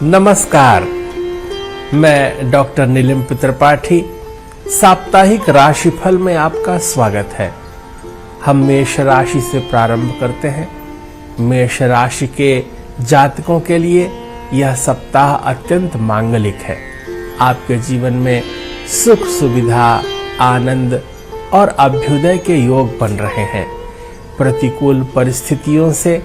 नमस्कार, मैं डॉक्टर नीलिम त्रिपाठी। साप्ताहिक राशिफल में आपका स्वागत है। हम मेष राशि से प्रारंभ करते हैं। मेष राशि के जातकों के लिए यह सप्ताह अत्यंत मांगलिक है। आपके जीवन में सुख, सुविधा, आनंद और अभ्युदय के योग बन रहे हैं। प्रतिकूल परिस्थितियों से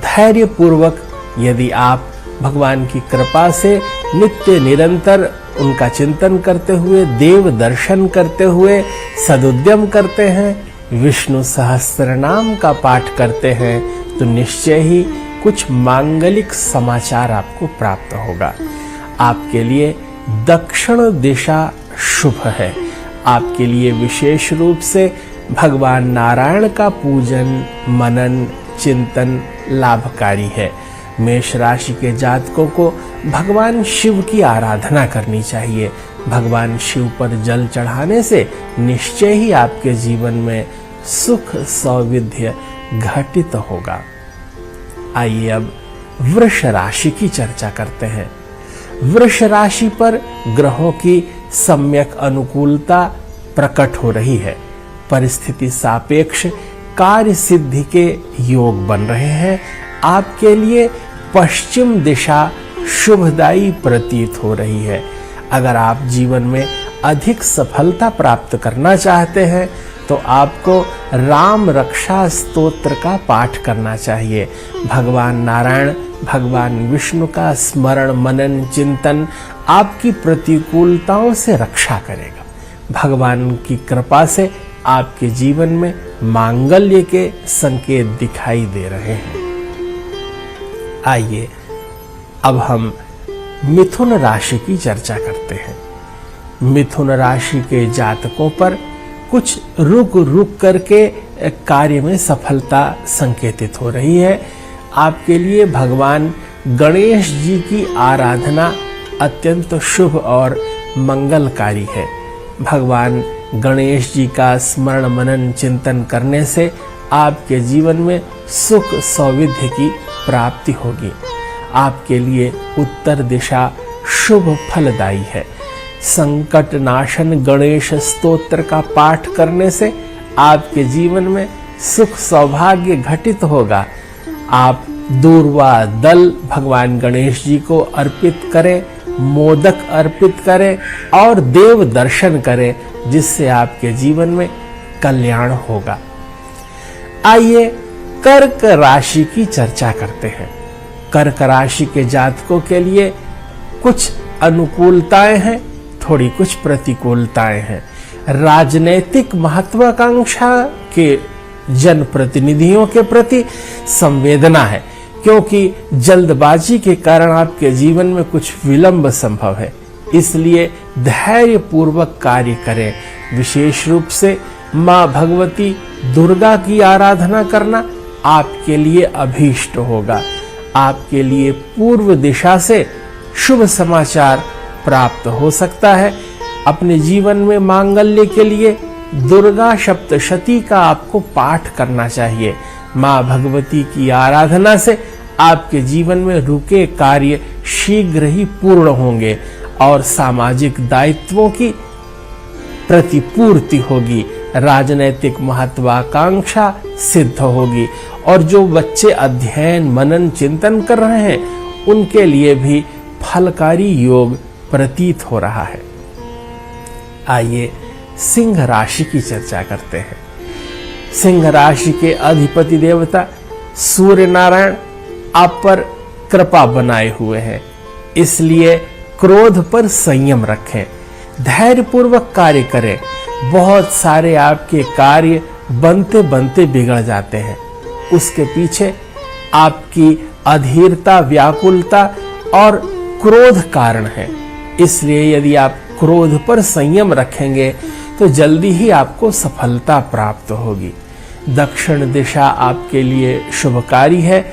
धैर्यपूर्वक यदि आप भगवान की कृपा से नित्य निरंतर उनका चिंतन करते हुए, देव दर्शन करते हुए सदुद्यम करते हैं, विष्णु सहस्त्रनाम का पाठ करते हैं, तो निश्चय ही कुछ मांगलिक समाचार आपको प्राप्त होगा। आपके लिए दक्षिण दिशा शुभ है। आपके लिए विशेष रूप से भगवान नारायण का पूजन, मनन, चिंतन लाभकारी है। मेष राशि के जातकों को भगवान शिव की आराधना करनी चाहिए। भगवान शिव पर जल चढ़ाने से निश्चय ही आपके जीवन में सुख सौविध्य घटित होगा। आइए अब वृष राशि की चर्चा करते हैं। वृष राशि पर ग्रहों की सम्यक अनुकूलता प्रकट हो रही है। परिस्थिति सापेक्ष कार्य सिद्धि के योग बन रहे हैं। आपके लिए पश्चिम दिशा शुभदायी प्रतीत हो रही है। अगर आप जीवन में अधिक सफलता प्राप्त करना चाहते हैं तो आपको राम रक्षा स्तोत्र का पाठ करना चाहिए। भगवान नारायण, भगवान विष्णु का स्मरण, मनन, चिंतन आपकी प्रतिकूलताओं से रक्षा करेगा। भगवान की कृपा से आपके जीवन में मांगल्य के संकेत दिखाई दे रहे हैं। आइए अब हम मिथुन राशि की चर्चा करते हैं। मिथुन राशि के जातकों पर कुछ रुक रुक करके कार्य में सफलता संकेतित हो रही है। आपके लिए भगवान गणेश जी की आराधना अत्यंत शुभ और मंगलकारी है। भगवान गणेश जी का स्मरण, मनन, चिंतन करने से आपके जीवन में सुख सौविध्य की प्राप्ति होगी। आपके लिए उत्तर दिशा शुभ फलदायी है। संकट नाशन गणेश स्तोत्र का पाठ करने से आपके जीवन में सुख सौभाग्य घटित होगा। आप दूर्वा दल भगवान गणेश जी को अर्पित करें, मोदक अर्पित करें और देव दर्शन करें, जिससे आपके जीवन में कल्याण होगा। आइए कर्क राशि की चर्चा करते हैं। कर्क राशि के जातकों के लिए कुछ अनुकूलताएं हैं, थोड़ी कुछ प्रतिकूलताएं हैं। राजनैतिक महत्वाकांक्षा के जनप्रतिनिधियों के प्रति संवेदना है, क्योंकि जल्दबाजी के कारण आपके जीवन में कुछ विलंब संभव है। इसलिए धैर्यपूर्वक कार्य करें। विशेष रूप से मां भगवती दुर्गा की आराधना करना आपके लिए अभीष्ट होगा। आपके लिए पूर्व दिशा से शुभ समाचार प्राप्त हो सकता है। अपने जीवन में मांगल्य के लिए दुर्गा सप्तशती का आपको पाठ करना चाहिए। मां भगवती की आराधना से आपके जीवन में रुके कार्य शीघ्र ही पूर्ण होंगे और सामाजिक दायित्वों की प्रतिपूर्ति होगी। राजनैतिक महत्वाकांक्षा सिद्ध होगी और जो बच्चे अध्ययन, मनन, चिंतन कर रहे हैं उनके लिए भी फलकारी योग प्रतीत हो रहा है। आइए सिंह राशि की चर्चा करते हैं। सिंह राशि के अधिपति देवता सूर्य नारायण आप पर कृपा बनाए हुए हैं, इसलिए क्रोध पर संयम रखें, धैर्यपूर्वक कार्य करें। बहुत सारे आपके कार्य बनते बनते बिगड़ जाते हैं। उसके पीछे आपकी अधीरता, व्याकुलता और क्रोध कारण है। इसलिए यदि आप क्रोध पर संयम रखेंगे तो जल्दी ही आपको सफलता प्राप्त होगी। दक्षिण दिशा आपके लिए शुभकारी है।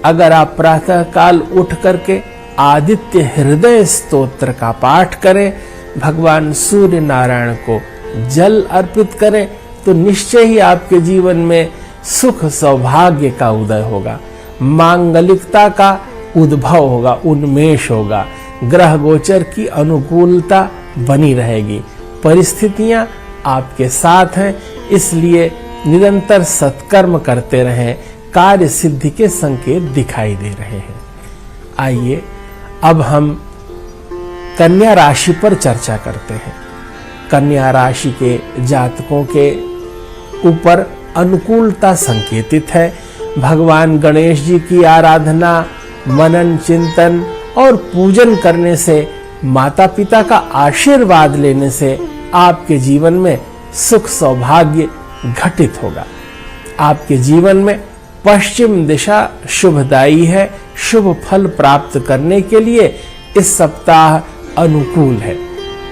अगर आप प्रातः काल उठ करके आदित्य हृदय स्तोत्र का पाठ करें, भगवान सूर्य नारायण को जल अर्पित करें, तो निश्चय ही आपके जीवन में सुख सौभाग्य का उदय होगा। मांगलिकता का उद्भव होगा, उन्मेष होगा, ग्रह गोचर की अनुकूलता बनी रहेगी, परिस्थितियां आपके साथ हैं, इसलिए निरंतर सत्कर्म करते रहें, कार्य सिद्धि के संकेत दिखाई दे रहे हैं। आइए अब हम कन्या राशि पर चर्चा करते हैं। कन्या राशि के जातकों के ऊपर अनुकूलता संकेतित है। भगवान गणेश जी की आराधना, मनन चिंतन और पूजन करने से, माता पिता का आशीर्वाद लेने से आपके जीवन में सुख सौभाग्य घटित होगा। आपके जीवन में पश्चिम दिशा शुभदायी है। शुभ फल प्राप्त करने के लिए इस सप्ताह अनुकूल है।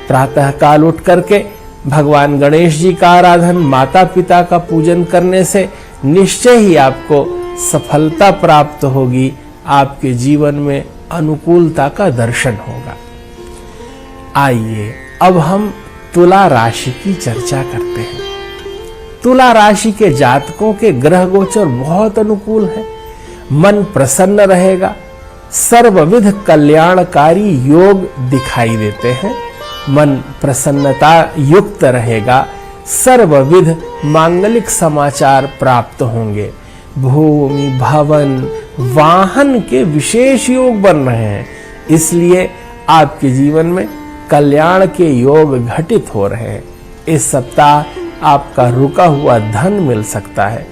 प्रातः काल उठ करके भगवान गणेश जी का आराधन, माता पिता का पूजन करने से निश्चय ही आपको सफलता प्राप्त होगी। आपके जीवन में अनुकूलता का दर्शन होगा। आइए अब हम तुला राशि की चर्चा करते हैं। तुला राशि के जातकों के ग्रह गोचर बहुत अनुकूल है। मन प्रसन्न रहेगा, सर्वविध कल्याणकारी योग दिखाई देते हैं। मन प्रसन्नता युक्त रहेगा, सर्वविध मांगलिक समाचार प्राप्त होंगे। भूमि, भवन, वाहन के विशेष योग बन रहे हैं, इसलिए आपके जीवन में कल्याण के योग घटित हो रहे हैं। इस सप्ताह आपका रुका हुआ धन मिल सकता है।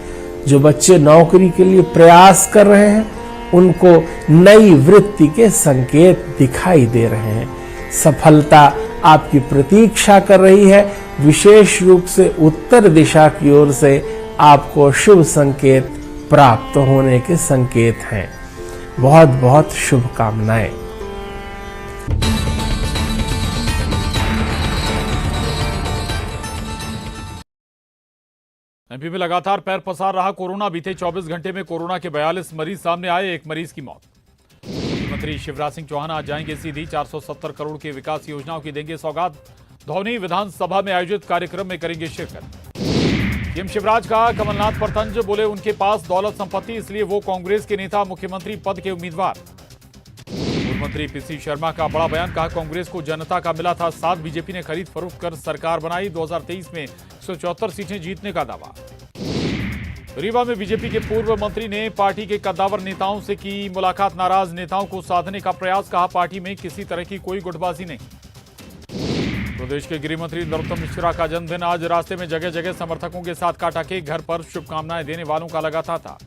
जो बच्चे नौकरी के लिए प्रयास कर रहे हैं, उनको नई वृत्ति के संकेत दिखाई दे रहे हैं। सफलता आपकी प्रतीक्षा कर रही है। विशेष रूप से उत्तर दिशा की ओर से आपको शुभ संकेत प्राप्त होने के संकेत हैं। बहुत बहुत शुभकामनाएं। एमपी में लगातार पैर पसार रहा कोरोना। बीते 24 घंटे में कोरोना के 42 मरीज सामने आए, एक मरीज की मौत। मुख्यमंत्री शिवराज सिंह चौहान आज जाएंगे सीधी 470 करोड़ की विकास योजनाओं की देंगे सौगात। धौनी विधानसभा में आयोजित कार्यक्रम में करेंगे शिरकत। सीएम शिवराज का कमलनाथ पर तंज, बोले उनके पास दौलत संपत्ति इसलिए वो कांग्रेस के नेता मुख्यमंत्री पद के उम्मीदवार। पूर्व मंत्री पीसी शर्मा का बड़ा बयान, कहा कांग्रेस को जनता का मिला था 7, बीजेपी ने खरीद फरोख्त कर सरकार बनाई। 2023 में 174 सीटें जीतने का दावा। रीवा में बीजेपी के पूर्व मंत्री ने पार्टी के कद्दावर नेताओं से की मुलाकात। नाराज नेताओं को साधने का प्रयास, कहा पार्टी में किसी तरह की कोई गुटबाजी नहीं। प्रदेश के गृह मंत्री नरोत्तम मिश्रा का जन्मदिन आज, रास्ते में जगह जगह समर्थकों के साथ काटा केक, घर पर शुभकामनाएं देने वालों का लगा था।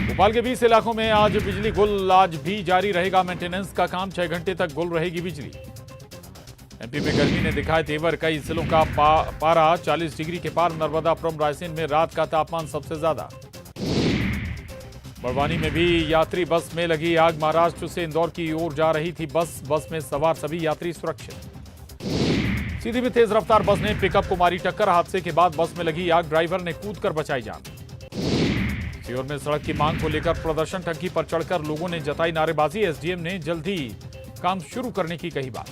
भोपाल के 20 इलाकों में आज बिजली गुल, आज भी जारी रहेगा मेंटेनेंस का काम। 6 घंटे तक गुल रहेगी बिजली। एमपी में गर्मी ने दिखाए तेवर, कई जिलों का पारा 40 डिग्री के पार। नर्मदापुरम, रायसेन में रात का तापमान सबसे ज्यादा। बड़वानी में भी यात्री बस में लगी आग, महाराष्ट्र से इंदौर की ओर जा रही थी बस में सवार सभी यात्री सुरक्षित। सीधी में तेज रफ्तार बस ने पिकअप को मारी टक्कर, हादसे के बाद बस में लगी आग, ड्राइवर ने कूदकर बचाई जान। सीहोर में सड़क की मांग को लेकर प्रदर्शन, टंकी पर चढ़कर लोगों ने जताई नारेबाजी। एसडीएम ने जल्दी काम शुरू करने की कही बात।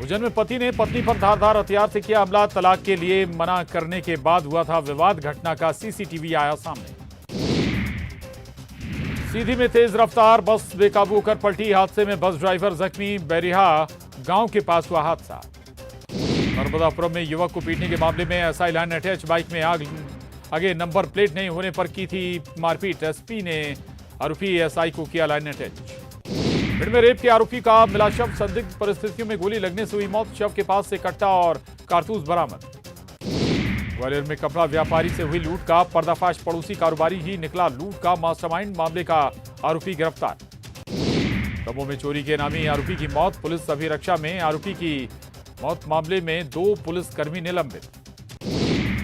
उज्जैन में पति ने पत्नी पर धारदार हथियार से किया हमला, तलाक के लिए मना करने के बाद हुआ था विवाद। घटना का सीसीटीवी आया सामने। सीधी में तेज रफ्तार बस बेकाबू होकर पलटी, हादसे में बस ड्राइवर जख्मी। बैरिहा गांव के पास हुआ हादसा। नर्मदापुरम में युवक को पीटने के मामले में एसआई लाइन अटैच बाइक में आगे नंबर प्लेट नहीं होने पर की थी मारपीट। एसपी ने आरोपी एसआई को किया लाइन अटैच। भिंड में रेप के आरोपी का मिला शव, संदिग्ध परिस्थितियों में गोली लगने से हुई मौत। शव के पास से कट्टा और कारतूस बरामद। ग्वालियर में कपड़ा व्यापारी से हुई लूट का पर्दाफाश, पड़ोसी कारोबारी ही निकला लूट का मास्टरमाइंड। मामले का आरोपी गिरफ्तार। दमोह में चोरी के नामी आरोपी की मौत, पुलिस अभिरक्षा में। आरोपी की मौत मामले में 2 पुलिसकर्मी निलंबित।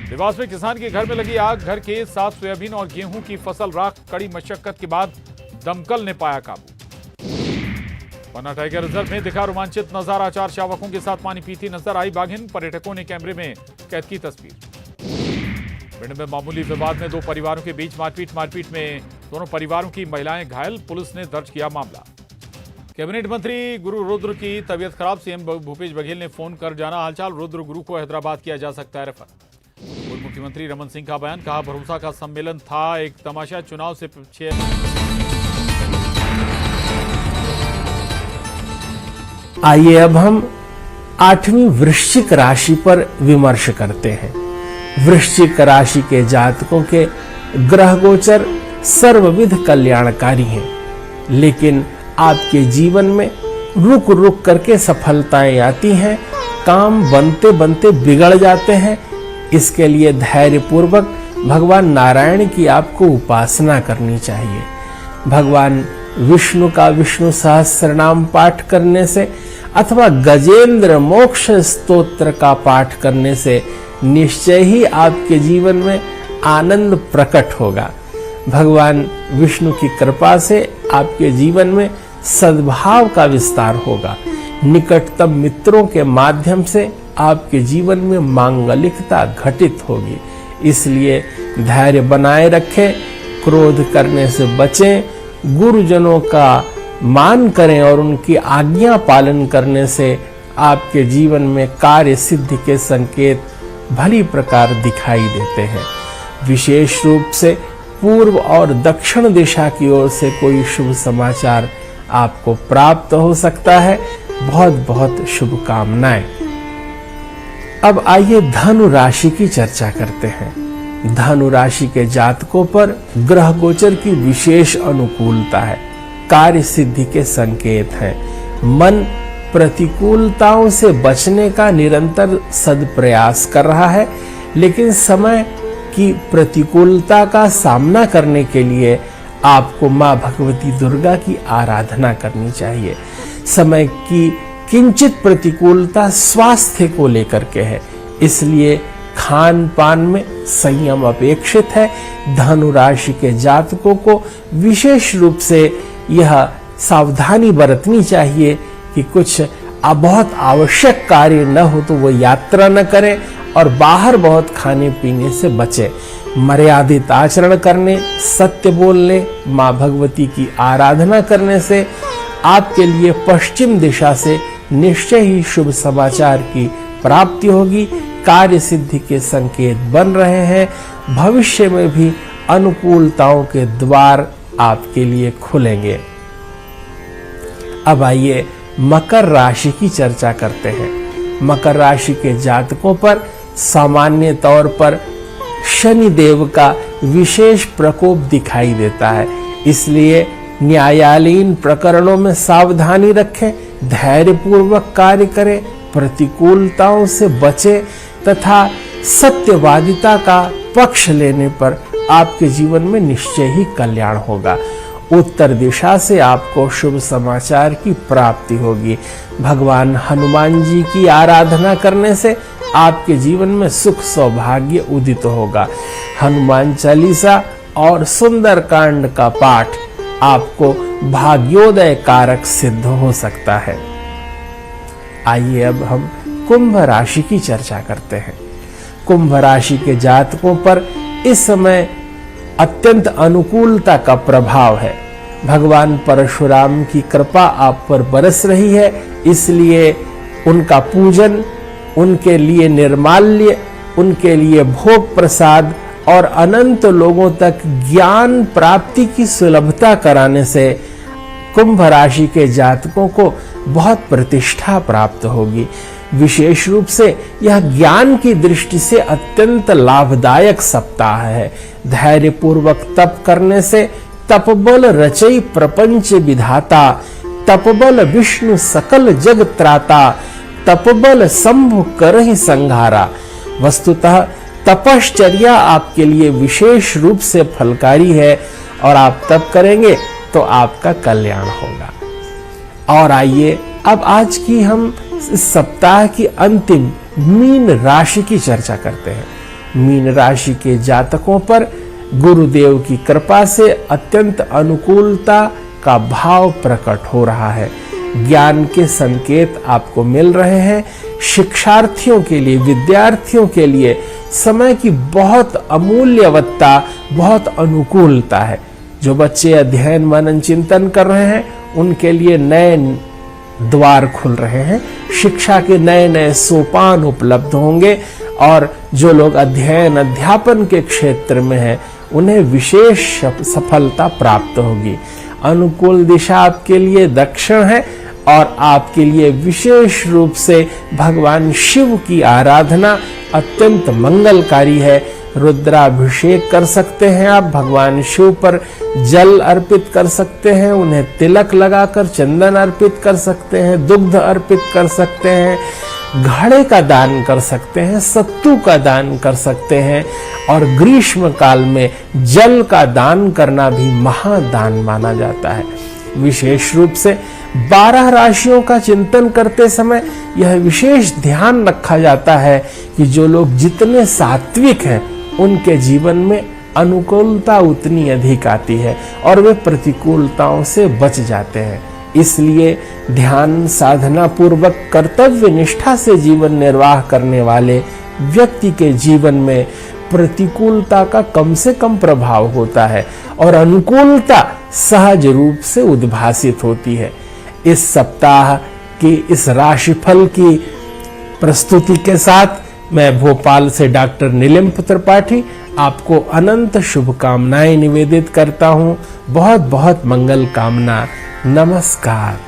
देवास में किसान के घर में लगी आग, घर के 7 सोयाबीन और गेहूं की फसल राख। कड़ी मशक्कत के बाद दमकल ने पाया काबू। पन्ना टाइगर रिजर्व में दिखा रोमांचित नजारा, 4 शावकों के साथ पानी पीती नजर आई बाघिन। पर्यटकों ने कैमरे में कैद की तस्वीर। भिंड में मामूली विवाद में 2 परिवारों के बीच मारपीट में दोनों परिवारों की महिलाएं घायल, पुलिस ने दर्ज किया मामला। कैबिनेट मंत्री गुरु रुद्र की तबीयत खराब, सीएम भूपेश बघेल ने फोन कर जाना हालचाल। रुद्र गुरु को हैदराबाद किया जा सकता है रेफर। पूर्व मुख्यमंत्री रमन सिंह का बयान, कहा भरोसा का सम्मेलन था एक तमाशा, चुनाव से पीछे आइए अब हम 8वीं वृश्चिक राशि पर विमर्श करते हैं। वृश्चिक राशि के जातकों के ग्रह गोचर सर्वविध कल्याणकारी हैं, लेकिन आपके जीवन में रुक रुक करके सफलताएं आती हैं, काम बनते बनते बिगड़ जाते हैं। इसके लिए धैर्य पूर्वक भगवान नारायण की आपको उपासना करनी चाहिए। भगवान विष्णु का विष्णु सहस्त्रनाम पाठ करने से अथवा गजेंद्र मोक्ष स्तोत्र का पाठ करने से निश्चय ही आपके जीवन में आनंद प्रकट होगा। भगवान विष्णु की कृपा से आपके जीवन में सद्भाव का विस्तार होगा। निकटतम मित्रों के माध्यम से आपके जीवन में मांगलिकता घटित होगी। इसलिए धैर्य बनाए रखें, क्रोध करने से बचें, गुरुजनों का मान करें और उनकी आज्ञा पालन करने से आपके जीवन में कार्य सिद्धि के संकेत भली प्रकार दिखाई देते हैं। विशेष रूप से पूर्व और दक्षिण दिशा की ओर से कोई शुभ समाचार आपको प्राप्त हो सकता है। बहुत बहुत शुभकामनाएं। अब आइए धनु राशि की चर्चा करते हैं। धनु राशि के जातकों पर ग्रह गोचर की विशेष अनुकूलता है, कार्य सिद्धि के संकेत हैं। मन प्रतिकूलताओं से बचने का निरंतर सदप्रयास कर रहा है, लेकिन समय की प्रतिकूलता का सामना करने के लिए आपको मां भगवती दुर्गा की आराधना करनी चाहिए। समय की किंचित प्रतिकूलता स्वास्थ्य को लेकर के है, इसलिए खान पान में संयम अपेक्षित है। धनु राशि के जातकों को विशेष रूप से यह सावधानी बरतनी चाहिए कि कुछ बहुत आवश्यक कार्य न हो तो वो यात्रा न करें और बाहर बहुत खाने पीने से बचें। मर्यादित आचरण करने, सत्य बोलने, मां भगवती की आराधना करने से आपके लिए पश्चिम दिशा से निश्चय ही शुभ समाचार की प्राप्ति होगी। कार्य सिद्धि के संकेत बन रहे हैं। भविष्य में भी अनुकूलताओं के द्वार आपके लिए खुलेंगे। अब आइए मकर राशि की चर्चा करते हैं। मकर राशि के जातकों पर सामान्य तौर पर शनि देव का विशेष प्रकोप दिखाई देता है, इसलिए न्यायालयीन प्रकरणों में सावधानी रखें, धैर्य पूर्वक कार्य करें, प्रतिकूलताओं से बचें तथा सत्यवादिता का पक्ष लेने पर आपके जीवन में निश्चय ही कल्याण होगा। उत्तर दिशा से आपको शुभ समाचार की प्राप्ति होगी। भगवान हनुमान जी की आराधना करने से आपके जीवन में सुख सौभाग्य उदित होगा। हनुमान चालीसा और सुंदरकांड का पाठ आपको भाग्योदय कारक सिद्ध हो सकता है। आइए अब हम कुंभ राशि की चर्चा करते हैं। कुंभ राशि के जातकों पर इस समय अत्यंत अनुकूलता का प्रभाव है। भगवान परशुराम की कृपा आप पर बरस रही है, इसलिए उनका पूजन, उनके लिए निर्माल्य, उनके लिए भोग प्रसाद और अनंत लोगों तक ज्ञान प्राप्ति की सुलभता कराने से कुंभ राशि के जातकों को बहुत प्रतिष्ठा प्राप्त होगी। विशेष रूप से यह ज्ञान की दृष्टि से अत्यंत लाभदायक सप्ताह है। धैर्य पूर्वक तप करने से तपबल रचई प्रपंच विधाता, तपबल विष्णु सकल जग त्राता, तपबल शंभु करहि संहारा। वस्तुतः तपश्चर्या आपके लिए विशेष रूप से फलकारी है और आप तप करेंगे तो आपका कल्याण होगा। और आइए अब आज की हम इस सप्ताह की अंतिम मीन राशि की चर्चा करते हैं। मीन राशि के जातकों पर गुरुदेव की कृपा से अत्यंत अनुकूलता का भाव प्रकट हो रहा है। ज्ञान के संकेत आपको मिल रहे हैं। शिक्षार्थियों के लिए, विद्यार्थियों के लिए समय की बहुत अमूल्यवत्ता, बहुत अनुकूलता है। जो बच्चे अध्ययन मनन चिंतन कर रहे हैं उनके लिए नए द्वार खुल रहे हैं, शिक्षा के नए नए सोपान उपलब्ध होंगे और जो लोग अध्ययन अध्यापन के क्षेत्र में हैं उन्हें विशेष सफलता प्राप्त होगी। अनुकूल दिशा आपके लिए दक्षिण है और आपके लिए विशेष रूप से भगवान शिव की आराधना अत्यंत मंगलकारी है। रुद्राभिषेक कर सकते हैं आप, भगवान शिव पर जल अर्पित कर सकते हैं, उन्हें तिलक लगाकर चंदन अर्पित कर सकते हैं, दुग्ध अर्पित कर सकते हैं, घड़े का दान कर सकते हैं, सत्तू का दान कर सकते हैं और ग्रीष्म काल में जल का दान करना भी महादान माना जाता है। विशेष रूप से 12 राशियों का चिंतन करते समय यह विशेष ध्यान रखा जाता है कि जो लोग जितने सात्विक हैं उनके जीवन में अनुकूलता उतनी अधिक आती है और वे प्रतिकूलताओं से बच जाते हैं। इसलिए ध्यान साधना पूर्वक कर्तव्य निष्ठा से जीवन निर्वाह करने वाले व्यक्ति के जीवन में प्रतिकूलता का कम से कम प्रभाव होता है और अनुकूलता सहज रूप से उद्भासित होती है। इस सप्ताह की इस राशिफल की प्रस्तुति के साथ मैं भोपाल से डॉक्टर नीलिम्फ त्रिपाठी आपको अनंत शुभकामनाएं निवेदित करता हूं। बहुत बहुत मंगल कामना। नमस्कार।